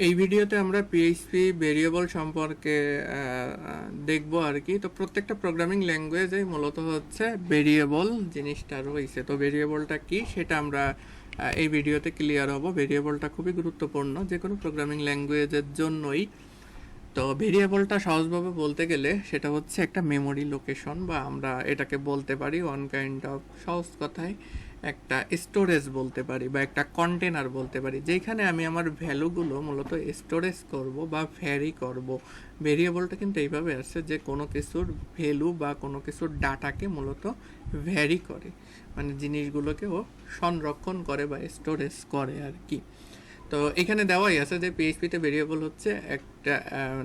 এই ভিডিওতে আমরা পিএইচপি ভেরিয়েবল সম্পর্কে দেখব আর কি। তো প্রত্যেকটা প্রোগ্রামিং ল্যাঙ্গুয়েজে মূলত হচ্ছে ভেরিয়েবল জিনিসটা রয়েছে। তো ভেরিয়েবলটা কি সেটা আমরা এই ভিডিওতে ক্লিয়ার হব। ভেরিয়েবলটা খুবই গুরুত্বপূর্ণ যে কোনো প্রোগ্রামিং ল্যাঙ্গুয়েজের জন্যই। তো ভেরিয়েবলটা সহজভাবে বলতে গেলে সেটা হচ্ছে একটা মেমোরি লোকেশন, বা আমরা এটাকে বলতে পারি ওয়ান কাইন্ড অফ, সহজ কথায় একটা স্টোরেজ বলতে পারি বা একটা কন্টেনার বলতে পারি, যেখানে আমি আমার ভ্যালুগুলো মূলত স্টোরেজ করব বা ভ্যারি করব। ভেরিয়েবলটা কিন্তু এইভাবে আসছে যে কোনো কিছুর ভ্যালু বা কোনো কিছুর ডাটাকে মূলত ভ্যারি করে, মানে জিনিসগুলোকে ও সংরক্ষণ করে বা স্টোরেজ করে আর কি। তো এখানে দেওয়াই আছে যে পিএইচপিতে ভেরিয়েবল হচ্ছে একটা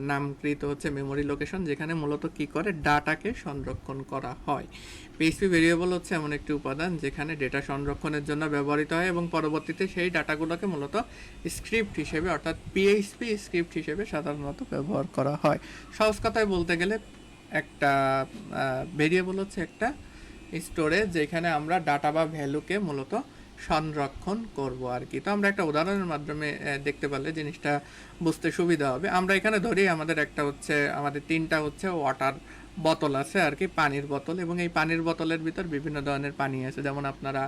নামকৃত হচ্ছে মেমোরি লোকেশন, যেখানে মূলত কি করে ডাটাকে সংরক্ষণ করা হয়। পিএইচপি ভেরিয়েবল হচ্ছে এমন একটি উপাদান যেখানে ডেটা সংরক্ষণের জন্য ব্যবহৃত হয় এবং পরবর্তীতে সেই ডাটাগুলোকে মূলত স্ক্রিপ্ট হিসেবে, অর্থাৎ পিএইচপি স্ক্রিপ্ট হিসেবে সাধারণত ব্যবহার করা হয়। সহজ কথায় বলতে গেলে একটা ভেরিয়েবল হচ্ছে একটা স্টোরেজ যেখানে আমরা ডাটা বা ভ্যালুকে মূলত সংরক্ষণ করব আর কি। তো আমরা একটা উদাহরণের মাধ্যমে দেখতে পারলে জিনিসটা বুঝতে সুবিধা হবে। আমরা এখানে ধরি আমাদের তিনটা হচ্ছে ওয়াটার বোতল আছে আর কি, পানির বোতল, এবং এই পানির বোতলের ভিতর বিভিন্ন ধরনের পানি আছে। যেমন আপনারা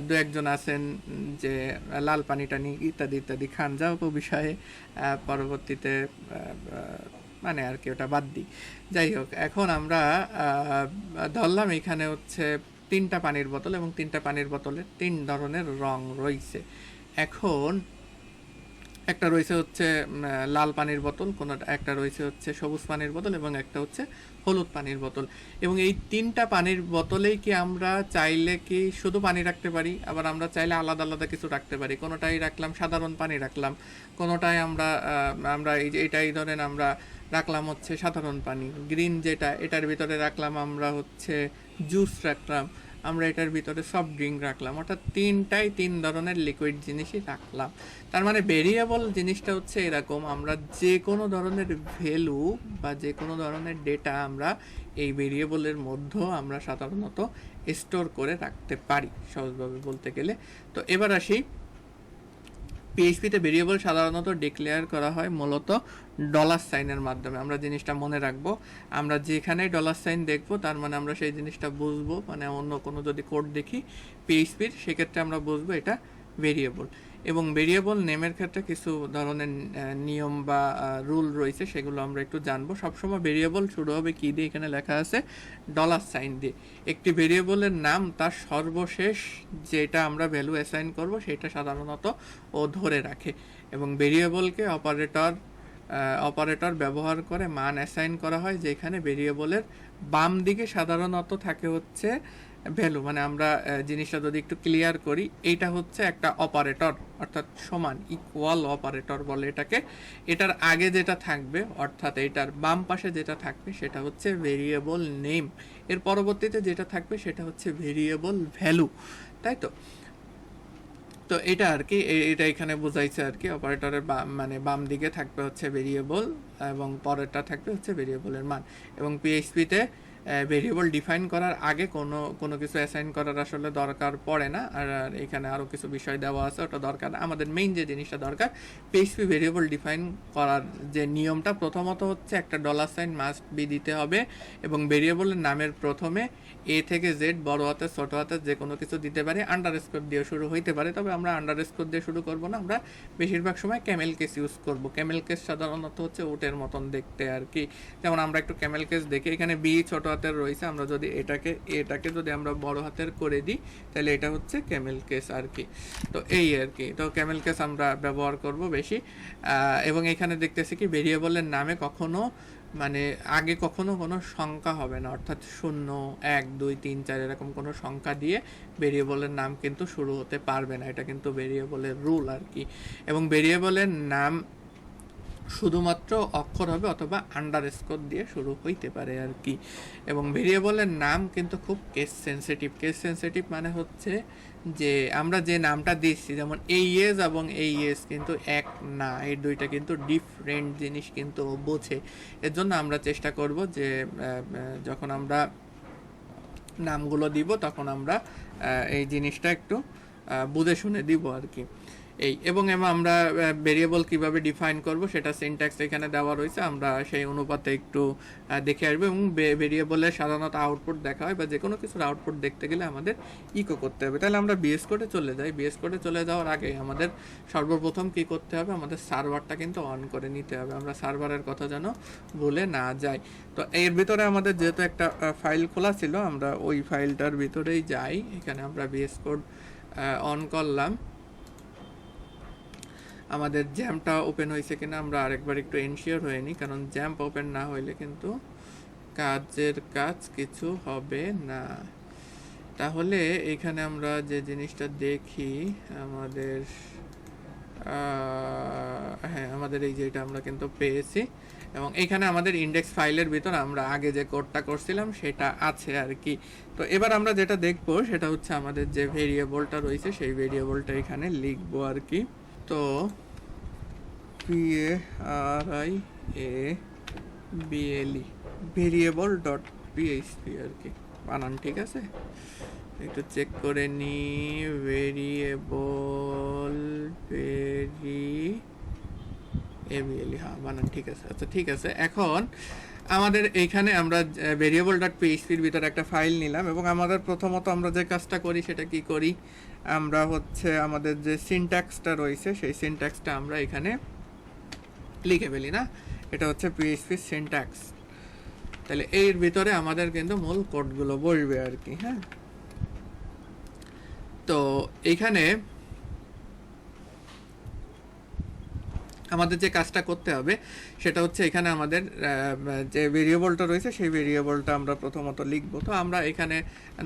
দু একজন আছেন যে লাল পানি টানি ইত্যাদি ইত্যাদি খান, যাও বিষয়ে পরবর্তীতে মানে আর কি ওটা বাদ দিই। যাই হোক, এখন আমরা ধরলাম এখানে হচ্ছে তিনটা পানির বোতল এবং তিনটা পানির বোতলের তিন ধরনের রং রয়েছে। এখন একটা রয়েছে হচ্ছে লাল পানির বোতল, একটা রয়েছে হচ্ছে সবুজ পানির বোতল এবং একটা হচ্ছে হলুদ পানির বোতল। এবং এই তিনটা পানির বোতলেই কি আমরা চাইলে কি শুধু পানি রাখতে পারি, আবার আমরা চাইলে আলাদা আলাদা কিছু রাখতে পারি। কোনোটাই রাখলাম সাধারণ পানি রাখলাম, কোনোটাই আমরা এইটাই ধরেন আমরা রাখলাম হচ্ছে সাধারণ পানি। গ্রিন যেটা, এটার ভিতরে রাখলাম আমরা হচ্ছে জুস রাখলাম, আমরা এটার ভিতরে সফট ড্রিঙ্ক রাখলাম, অর্থাৎ তিন ধরনের লিকুইড জিনিসই রাখলাম। তার মানে ভেরিয়েবল জিনিসটা হচ্ছে এরকম, আমরা যে কোনো ধরনের ভ্যালু বা যে কোনো ধরনের ডেটা আমরা এই ভেরিয়েবলের মধ্যে আমরা সাধারণত স্টোর করে রাখতে পারি, সহজভাবে বলতে গেলে। তো এবার আসি, পিএইচপিতে ভেরিয়েবল সাধারণত ডিক্লেয়ার করা হয় মূলত ডলার সাইনের মাধ্যমে। আমরা জিনিসটা মনে রাখবো, আমরা যেখানেই ডলার সাইন দেখবো তার মানে আমরা সেই জিনিসটা বুঝবো, মানে অন্য কোনো যদি কোড দেখি পিএইচপির, সেক্ষেত্রে আমরা বুঝবো এটা ভেরিয়েবল। এবং ভেরিয়েবল নেমের ক্ষেত্রে কিছু ধরনের নিয়ম বা রুল রয়েছে, সেগুলো আমরা একটু জানবো। সবসময় ভেরিয়েবল শুরু হবে কী দিয়ে? এখানে লেখা আছে ডলার সাইন দিয়ে। একটি ভেরিয়েবলের নাম তার সর্বশেষ যেটা আমরা ভ্যালু অ্যাসাইন করব সেটা সাধারণত ও ধরে রাখে। এবং ভেরিয়েবলকে অপারেটর ব্যবহার করে মান অ্যাসাইন করা হয়, যেখানে ভেরিয়েবলের বাম দিকে সাধারণত থাকে হচ্ছে ভ্যালু। মানে আমরা জিনিসটা যদি একটু ক্লিয়ার করি, এইটা হচ্ছে একটা অপারেটর, অর্থাৎ সমান, ইকুয়াল অপারেটর বলে এটাকে। এটার আগে যেটা থাকবে, অর্থাৎ এইটার বাম পাশে যেটা থাকবে সেটা হচ্ছে ভেরিয়েবল নেম, এর পরবর্তীতে যেটা থাকবে সেটা হচ্ছে ভেরিয়েবল ভ্যালু, তাই তো? তো এটা আর কি, এটা এখানে বোঝাইছে আর কি। অপারেটরের মানে বাম দিকে থাকবে হচ্ছে ভেরিয়েবল এবং পরেরটা থাকবে হচ্ছে ভেরিয়েবলের মান। এবং পিএইচপিতে ভেরিয়েবল ডিফাইন করার আগে কোনো কিছু অ্যাসাইন করার আসলে দরকার পড়ে না। আর এখানে আরও কিছু বিষয় দেওয়া আছে, ওটা দরকার। আমাদের মেইন যে জিনিসটা দরকার, পিএইচপি ভেরিয়েবল ডিফাইন করার যে নিয়মটা, প্রথমত হচ্ছে একটা ডলার সাইন মাস্ট বি দিতে হবে এবং ভেরিয়েবলের নামের প্রথমে এ থেকে জেড, বড় হাতের ছোট হাতের যে কোনো কিছু দিতে পারে, আন্ডারস্কোর দিয়ে শুরু হইতে পারে, তবে আমরা আন্ডারস্কোর দিয়ে শুরু করব না, আমরা বেশিরভাগ সময় ক্যামেল কেস ইউজ করব। ক্যামেল কেস সাধারণত হচ্ছে উটের মতন দেখতে আর কি। যেমন আমরা একটু ক্যামেল কেস দেখি, এখানে বি ছোট হাতের রয়েছে, আমরা যদি এটাকে যদি আমরা বড় হাতের করে দিই তাহলে এটা হচ্ছে ক্যামেল কেস আর কি। তো এই আর কি, তো ক্যামেল কেস আমরা ব্যবহার করব বেশি। এবং এখানে দেখতেছি কি ভেরিয়েবলের নামে কখনো মানে আগে কখনো কোনো সংখ্যা হবে না, অর্থাৎ 0, 1, 2, 3, 4 এরকম কোনো সংখ্যা দিয়ে ভেরিয়েবলের নাম কিন্তু শুরু হতে পারবে না, এটা কিন্তু ভেরিয়েবলের রুল আর কি। এবং ভেরিয়েবলের নাম শুধুমাত্র অক্ষর হবে অথবা আন্ডারস্কোর দিয়ে শুরু হইতে পারে আর কি। এবং ভেরিয়েবলের নাম কিন্তু খুব কেস সেন্সিটিভ মানে হচ্ছে যে আমরা যে নামটা দিচ্ছি, যেমন এইএস এবং এইএস কিন্তু এক না, এই দুইটা কিন্তু ডিফারেন্ট জিনিস কিন্তু বোঝে। এর জন্য আমরা চেষ্টা করব যে যখন আমরা নামগুলো দিব তখন আমরা এই জিনিসটা একটু বুঝে শুনে দিব আর কি। এবং আমরা ভেরিয়েবল কিভাবে ডিফাইন করব সেটা সিনট্যাক্স এখানে দেওয়া রয়েছে, আমরা সেই অনুপাতে একটু দেখে আসবো। এবং ভেরিয়েবলের সাধারণত আউটপুট দেখা হয় বা যে কোনো কিছুর আউটপুট দেখতে গেলে আমাদের ইকো করতে হবে। তাহলে আমরা বিএস কোডে চলে যাই। বিএস কোডে চলে যাওয়ার আগে আমাদের সর্বপ্রথম কি করতে হবে, আমাদের সার্ভারটা কিন্তু অন করে নিতে হবে। আমরা সার্ভারের কথা যেন ভুলে না যাই। তো এর ভিতরে আমাদের যেহেতু একটা ফাইল খোলা ছিল, আমরা ওই ফাইলটার ভিতরেই যাই। এখানে আমরা বিএস কোড অন করলাম। আমাদের জ্যামটা ওপেন হয়েছে কিনা আমরা আরেকবার একটু এনশিওর হয়ে নিই, কারণ জ্যাম্প ওপেন না হইলে কিন্তু কাজের কাজ কিছু হবে না। তাহলে এখানে আমরা যে জিনিসটা দেখি, আমাদের হ্যাঁ, আমাদের এই যেটা আমরা কিন্তু পেয়েছি, এবং এখানে আমাদের ইন্ডেক্স ফাইলের ভিতর আমরা আগে যে কোডটা করছিলাম সেটা আছে আর কি। তো এবার আমরা যেটা দেখবো সেটা হচ্ছে আমাদের যে ভেরিয়েবলটা রয়েছে সেই ভেরিয়েবলটা এখানে লিখবো আর কি। তো VARIABLE ভেরিয়েবল ডট পিএইচপি আর কি, বানান ঠিক আছে? একটু চেক করে নি। ভেরিয়েবল হ্যাঁ, বানান ঠিক আছে। আচ্ছা ঠিক আছে। এখন আমাদের এইখানে আমরা ভেরিয়েবল ডট পিএইচপির ভিতরে একটা ফাইল নিলাম, এবং আমাদের প্রথমত আমরা যে কাজটা করি সেটা কি করি, আমরা হচ্ছে আমাদের যে সিনট্যাক্সটা রয়েছে সেই সিনট্যাক্সটা আমরা এখানে লিখে ফেলি না। এটা হচ্ছে পিএইচপি সিনট্যাক্স। তাহলে এর ভিতরে আমাদের কিন্তু মূল কোডগুলো বসবে আর কি। হ্যাঁ, তো এইখানে আমাদের যে কাজটা করতে হবে সেটা হচ্ছে এখানে আমাদের যে ভেরিয়েবলটা রয়েছে সেই ভেরিয়েবলটা আমরা প্রথমত লিখব। তো আমরা এখানে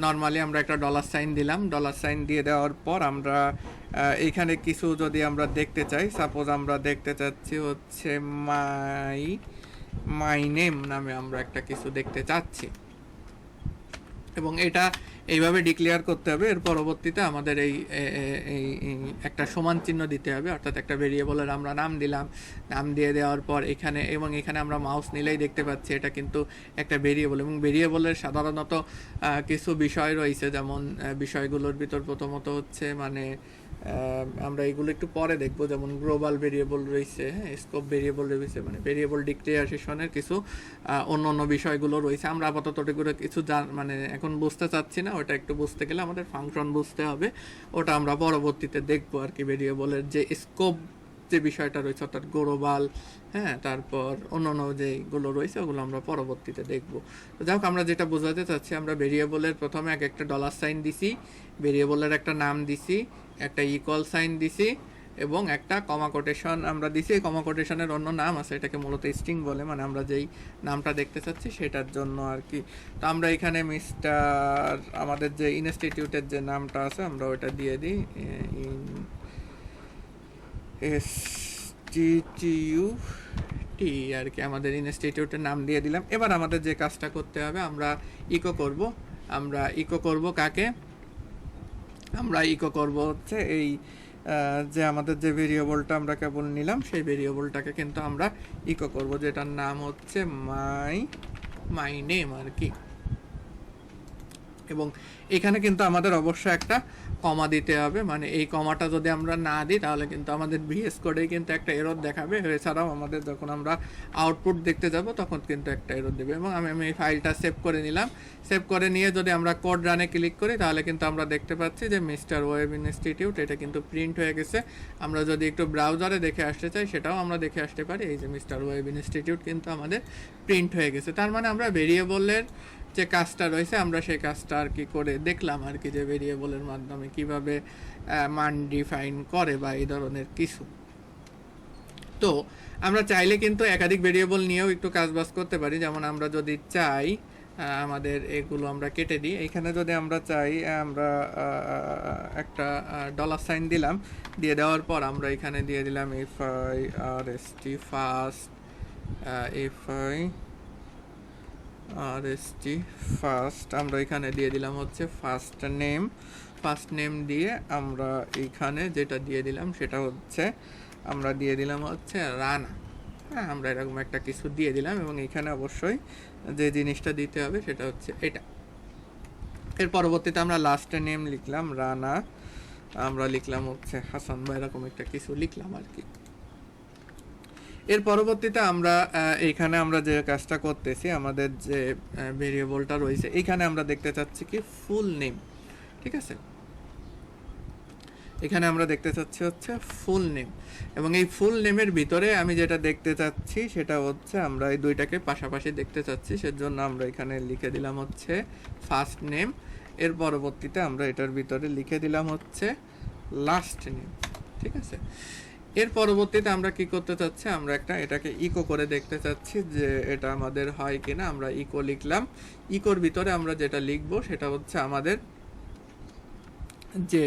নর্মালি আমরা একটা ডলার সাইন দিলাম। ডলার সাইন দিয়ে দেওয়ার পর আমরা এইখানে কিছু যদি আমরা দেখতে চাই, সাপোজ আমরা দেখতে চাচ্ছি হচ্ছে মাই নেম নামে আমরা একটা কিছু দেখতে চাচ্ছি, এবং এটা এইভাবে ডিক্লেয়ার করতে হবে। এর পরবর্তীতে আমাদের এই একটা সমান চিহ্ন দিতে হবে, অর্থাৎ একটা ভেরিয়েবলের আমরা নাম দিলাম। নাম দিয়ে দেওয়ার পর এখানে, এবং এখানে আমরা মাউস নিলেই দেখতে পাচ্ছি এটা কিন্তু একটা ভেরিয়েবল, এবং ভেরিয়েবলের সাধারণত কিছু বিষয় রয়েছে, যেমন বিষয়গুলোর ভিতর প্রথমত হচ্ছে মানে আমরা এগুলো একটু পরে দেখবো, যেমন গ্লোবাল ভেরিয়েবল রয়েছে, হ্যাঁ, স্কোপ ভেরিয়েবল রয়েছে, মানে ভেরিয়েবল ডিক্লেয়ারেশনের কিছু অন্য অন্য বিষয়গুলো রয়েছে। আমরা আপাতত ওটাগুলো কিছু মানে এখন বুঝতে চাচ্ছি না, ওটা একটু বুঝতে গেলে আমাদের ফাংশন বুঝতে হবে, ওটা আমরা পরবর্তীতে দেখবো আর কি। ভেরিয়েবলের যে স্কোপ যে বিষয়টা রয়েছে, অর্থাৎ গ্লোবাল, হ্যাঁ, তারপর অন্যান্য যেগুলো রয়েছে ওগুলো আমরা পরবর্তীতে দেখব। তো যাই হোক, আমরা যেটা বোঝাতে চাচ্ছি, আমরা ভেরিয়েবলের প্রথমে একটা ডলার সাইন দিছি, ভেরিয়েবলের একটা নাম দিছি, একটা ইকুয়াল সাইন দিছি, এবং একটা কমা কোটেশন আমরা দিছি। এই কমা কোটেশনের অন্য নাম আছে, এটাকে মূলত স্ট্রিং বলে, মানে আমরা যেই নামটা দেখতে চাচ্ছি সেটার জন্য আর কি। তো আমরা এখানে আমাদের যে ইনস্টিটিউটের যে নামটা আছে আমরা ওইটা দিয়ে দিই, STTUT আর কি, আমাদের ইনস্টিটিউটের নাম দিয়ে দিলাম। এবার আমাদের যে কাজটা করতে হবে, আমরা ইকো করব। আমরা ইকো করব কাকে? আমরা ইকো করব হচ্ছে এই যে আমাদের যে ভেরিয়েবলটা আমরা কেবল নিলাম সেই ভেরিয়েবলটাকে কিন্তু আমরা ইকো করব, যেটার নাম হচ্ছে মাই নেম আর কি। এবং এখানে কিন্তু আমাদের অবশ্যই একটা কমা দিতে হবে, মানে এই কমাটা যদি আমরা না দিই তাহলে কিন্তু আমাদের ভিএস কোডে কিন্তু একটা এরর দেখাবে। এছাড়াও আমাদের যখন আমরা আউটপুট দেখতে যাব তখন কিন্তু একটা এরর দেবে। এবং আমি এই ফাইলটা সেভ করে নিলাম। সেভ করে নিয়ে যদি আমরা কোড রানে ক্লিক করি তাহলে কিন্তু আমরা দেখতে পাচ্ছি যে মিস্টার ওয়েব ইনস্টিটিউট এটা কিন্তু প্রিন্ট হয়ে গেছে। আমরা যদি একটু ব্রাউজারে দেখে আসতে চাই সেটাও আমরা দেখে আসতে পারি। এই যে মিস্টার ওয়েব ইনস্টিটিউট কিন্তু আমাদের প্রিন্ট হয়ে গেছে। তার মানে আমরা ভেরিয়েবলের যে কাজটা রয়েছে আমরা সেই কাজটা আর কি করে দেখলাম আর কি, যে ভেরিয়েবলের মাধ্যমে কিভাবে মান ডিফাইন করে বা এই ধরনের কিছু। তো আমরা চাইলে কিন্তু একাধিক ভেরিয়েবল নিয়েও একটু কাজবাজ করতে পারি। যেমন আমরা যদি চাই, আমাদের এগুলো আমরা কেটে দিই। এখানে যদি আমরা চাই, আমরা একটা ডলার সাইন দিলাম, দিয়ে দেওয়ার পর আমরা এখানে দিয়ে দিলাম FIRST ফার্স্ট, FIRST ফার্স্ট, আমরা এখানে দিয়ে দিলাম হচ্ছে ফার্স্ট নেম দিয়ে আমরা এইখানে যেটা দিয়ে দিলাম সেটা হচ্ছে আমরা দিয়ে দিলাম হচ্ছে রানা। হ্যাঁ, আমরা এরকম একটা কিছু দিয়ে দিলাম, এবং এখানে অবশ্যই যে জিনিসটা দিতে হবে সেটা হচ্ছে এটা। এর পরবর্তীতে আমরা লাস্টে নেম লিখলাম রানা, আমরা লিখলাম হচ্ছে হাসান বা এরকম একটা কিছু লিখলাম আর কি। এর পরবর্তীতে আমরা এইখানে আমরা যে কাজটা করতেছি, আমাদের যে ভেরিয়েবলটা রয়েছে এইখানে আমরা দেখতে চাচ্ছি কি ফুল নেম, ঠিক আছে। এখানে আমরা দেখতে চাচ্ছি হচ্ছে ফুল নেম, এবং এই ফুল নেমের ভিতরে আমি যেটা দেখতে চাচ্ছি সেটা হচ্ছে আমরা এই দুইটাকে পাশাপাশি দেখতে চাচ্ছি, সেজন্য আমরা এখানে লিখে দিলাম হচ্ছে ফার্স্ট নেম। এর পরবর্তীতে আমরা এটার ভিতরে লিখে দিলাম হচ্ছে লাস্ট নেম, ঠিক আছে। এর পরবর্তীতে আমরা কি করতে চাচ্ছি, আমরা এটাকে ইকো করে দেখতে চাচ্ছি যে এটা আমাদের হয় কিনা। আমরা ইকো লিখলাম, ইকোর ভিতরে আমরা যেটা লিখবো সেটা হচ্ছে আমাদের যে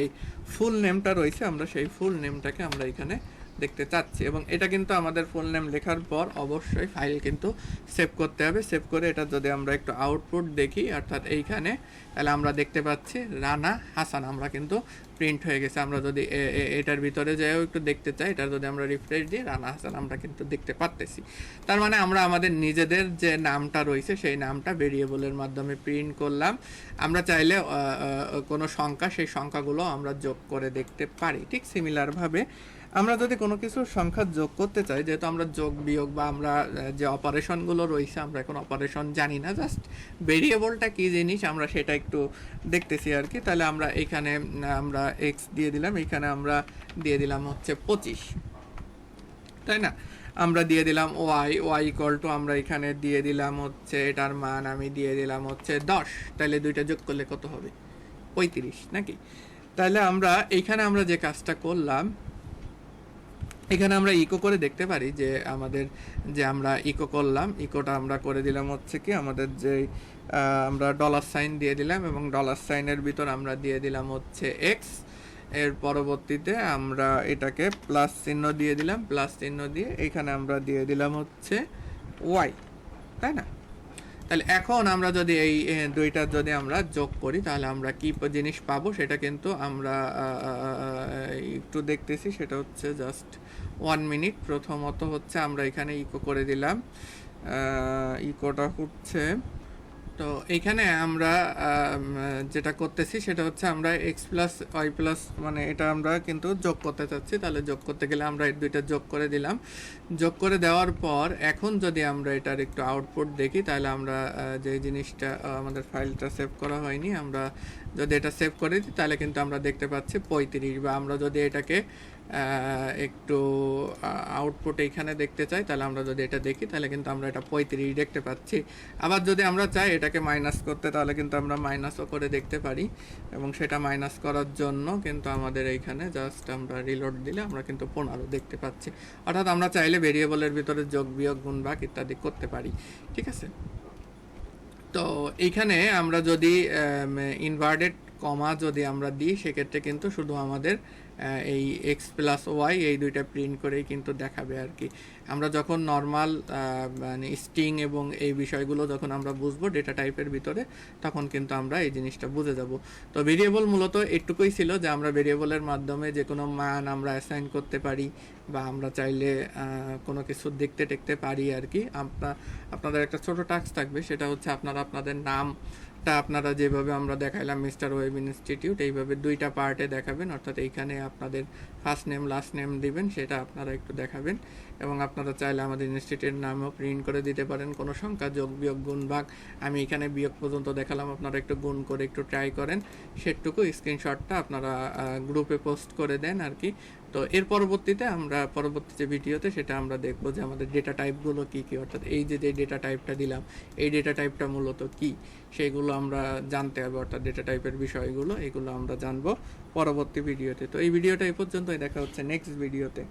ফুল নেমটা রয়েছে, আমরা সেই ফুল নেমটাকে আমরা এখানে দেখতে চাচ্ছি। এবং এটা কিন্তু আমাদের ফুল নেম লেখার পর অবশ্যই ফাইল কিন্তু সেভ করতে হবে। সেভ করে এটা যদি আমরা একটু আউটপুট দেখি, অর্থাৎ এইখানে, তাহলে আমরা দেখতে পাচ্ছি রানা হাসান আমরা কিন্তু প্রিন্ট হয়ে গেছে। আমরা যদি এটার ভিতরে যাইও একটু দেখতে চাই, এটা যদি আমরা রিফ্রেশ দিই, রানা হাসান আমরা কিন্তু দেখতে পারতেছি। তার মানে আমরা আমাদের নিজেদের যে নামটা রয়েছে সেই নামটা ভেরিয়েবলের মাধ্যমে প্রিন্ট করলাম। আমরা চাইলে কোনো সংখ্যা, সেই সংখ্যাগুলো আমরা যোগ করে দেখতে পারি। ঠিক সিমিলারভাবে আমরা যদি কোনো কিছুর সংখ্যা যোগ করতে চাই, যেহেতু আমরা যোগ বিয়োগ বা আমরা যে অপারেশনগুলো রয়েছে আমরা এখন অপারেশন জানি না, জাস্ট ভেরিয়েবলটা কী জিনিস আমরা সেটা একটু দেখতেছি আর কি। তাহলে আমরা এখানে আমরা এক্স দিয়ে দিলাম, এখানে আমরা দিয়ে দিলাম হচ্ছে 25, তাই না। আমরা দিয়ে দিলাম ওয়াই ইকুয়াল টু, আমরা এখানে দিয়ে দিলাম হচ্ছে এটার মান আমি দিয়ে দিলাম হচ্ছে 10। তাহলে দুইটা যোগ করলে কত হবে? 35 নাকি। তাহলে আমরা এইখানে আমরা যে কাজটা করলাম, এখানে আমরা ইকো করে দেখতে পারি যে আমাদের যে আমরা ইকো করলাম, ইকোটা আমরা করে দিলাম হচ্ছে কি আমাদের যে আমরা ডলার সাইন দিয়ে দিলাম, এবং ডলার সাইনের ভিতর আমরা দিয়ে দিলাম হচ্ছে এক্স। এর পরবর্তীতে আমরা এটাকে প্লাস চিহ্ন দিয়ে দিলাম, প্লাস চিহ্ন দিয়ে এখানে আমরা দিয়ে দিলাম হচ্ছে ওয়াই, তাই না। তাহলে এখন আমরা যদি এই দুইটা যদি আমরা যোগ করি তাহলে আমরা কি জিনিস পাবো সেটা কিন্তু আমরা একটু দেখতেছি। সেটা হচ্ছে জাস্ট 1 মিনিট। প্রথমত হচ্ছে আমরা এখানে ইকো করে দিলাম, ইকোটা হচ্ছে, তো এইখানে আমরা যেটা করতেছি সেটা হচ্ছে আমরা এক্স প্লাস ওয়াই প্লাস, মানে এটা আমরা কিন্তু যোগ করতে চাচ্ছি। তাহলে যোগ করতে গেলে আমরা এই দুইটা যোগ করে দিলাম। যোগ করে দেওয়ার পর এখন যদি আমরা এটার একটু আউটপুট দেখি, তাহলে আমরা যে জিনিসটা আমাদের ফাইলটা সেভ করা হয়নি, আমরা যদি এটা সেভ করে দিই তাহলে কিন্তু আমরা দেখতে পাচ্ছি 35। বা আমরা যদি এটাকে একটু আউটপুট এইখানে দেখতে চাই, তাহলে আমরা যদি এটা দেখি তাহলে কিন্তু আমরা এটা 35 দেখতে পাচ্ছি। আবার যদি আমরা চাই এটাকে মাইনাস করতে, তাহলে কিন্তু আমরা মাইনাসও করে দেখতে পারি, এবং সেটা মাইনাস করার জন্য কিন্তু আমাদের এইখানে জাস্ট আমরা রিলোড দিলে আমরা কিন্তু 15 দেখতে পাচ্ছি। অর্থাৎ আমরা চাইলে ভেরিয়েবলের ভিতরে যোগ বিয়োগ গুণ ভাগ ইত্যাদি করতে পারি, ঠিক আছে। তো এইখানে আমরা যদি ইনভার্টেড কমা যদি আমরা দিই, সেক্ষেত্রে কিন্তু শুধু আমাদের এই এক্স প্লাস ওয়াই এই দুইটা প্রিন্ট করেই কিন্তু দেখাবে আর কি। আমরা যখন নর্মাল মানে স্ট্রিং এবং এই বিষয়গুলো যখন আমরা বুঝবো ডেটা টাইপের ভিতরে, তখন কিন্তু আমরা এই জিনিসটা বুঝে যাব। তো ভেরিয়েবল মূলত এটুকুই ছিল যে আমরা ভেরিয়েবলের মাধ্যমে যে কোনো মান আমরা অ্যাসাইন করতে পারি, বা আমরা চাইলে কোনো কিছু দেখতে টেকতে পারি আর কি। আপনাদের একটা ছোট টাস্ক থাকবে, সেটা হচ্ছে আপনারা আপনাদের নামটা আপনারা যেভাবে আমরা দেখাইলাম মিস্টার ওয়েব ইনস্টিটিউট, এইভাবে দুইটা পার্টে দেখাবেন। অর্থাৎ এইখানে আপনাদের ফার্স্ট নেম লাস্ট নেম দিবেন, সেটা আপনারা একটু দেখাবেন। এবং আপনারা চাইলে আমাদের ইনস্টিটিউটের নামও প্রিন্ট করে দিতে পারেন, কোনো সংখ্যা যোগ বিয়োগ গুণ ভাগ। আমি এখানে বিয়োগ পর্যন্ত দেখালাম, আপনারা একটু গুণ করে একটু ট্রাই করেন, সেটুকু স্ক্রিনশটটা আপনারা গ্রুপে পোস্ট করে দেন আর কি। তো এর পরবর্তীতে আমরা পরবর্তী যে ভিডিওতে সেটা আমরা দেখবো যে আমাদের ডেটা টাইপগুলো কী কী, অর্থাৎ এই যে ডেটা টাইপটা দিলাম এই ডেটা টাইপটা মূলত কী সেইগুলো আমরা জানতে হবে। অর্থাৎ ডেটা টাইপের বিষয়গুলো এগুলো আমরা জানবো পরবর্তী ভিডিওতে। তো এই ভিডিওটা এই পর্যন্তই, দেখা হচ্ছে নেক্সট ভিডিওতে।